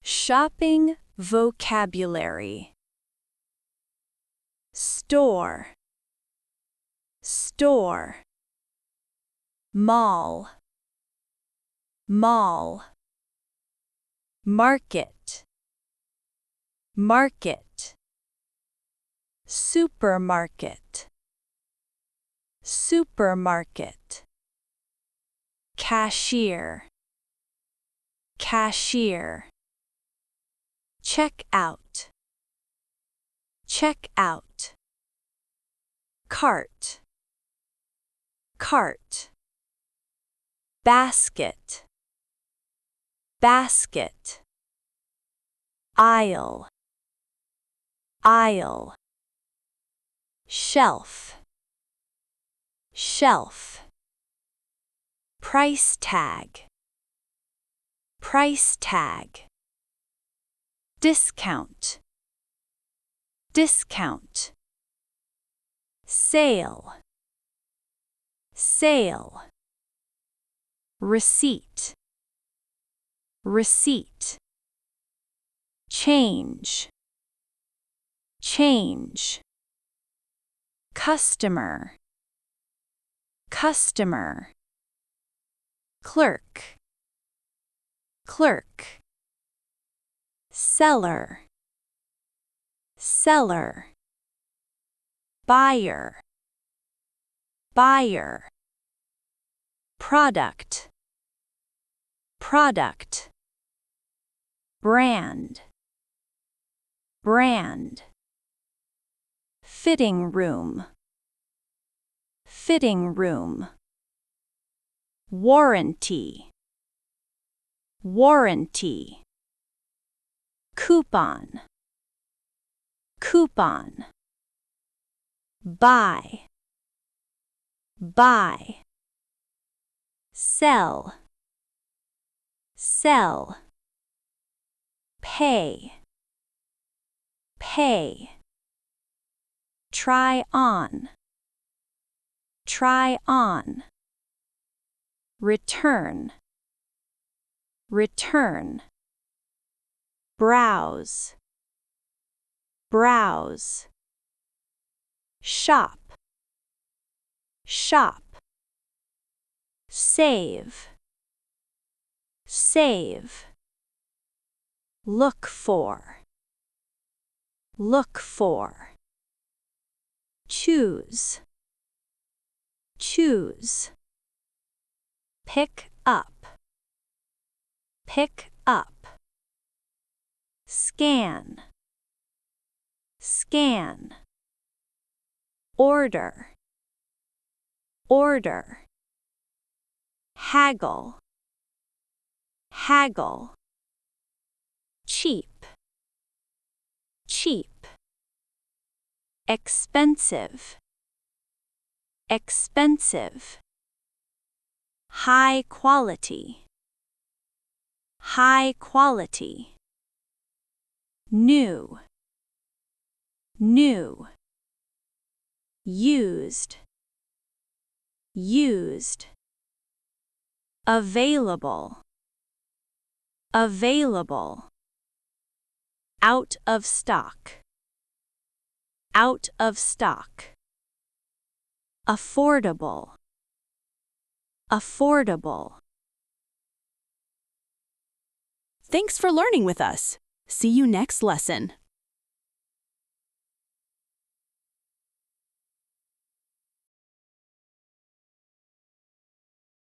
Shopping vocabulary. Store, store. Mall, mall. Market, market. Supermarket, supermarket. Cashier, cashier. Check out, check out. Cart, cart. Basket, basket. Aisle, aisle. Shelf, shelf. Price tag, price tag. Discount, discount. Sale, sale. Receipt, receipt. Change, change. Customer, customer. Clerk, clerk. Seller, seller. Buyer, buyer. Product, product. Brand, brand. Fitting room, fitting room. Warranty, warranty. Coupon, coupon. Buy, buy. Sell, sell. Pay, pay. Try on, try on. Return, return. Browse, browse. Shop, shop. Save, save. Look for, look for. Choose, choose. Pick up, pick up. Scan, scan. Order, order. Haggle, haggle. Cheap, cheap. Expensive, expensive. High quality, high quality. New, new. Used, used. Available, available. Out of stock, out of stock. Affordable, affordable. Thanks for learning with us. See you next lesson.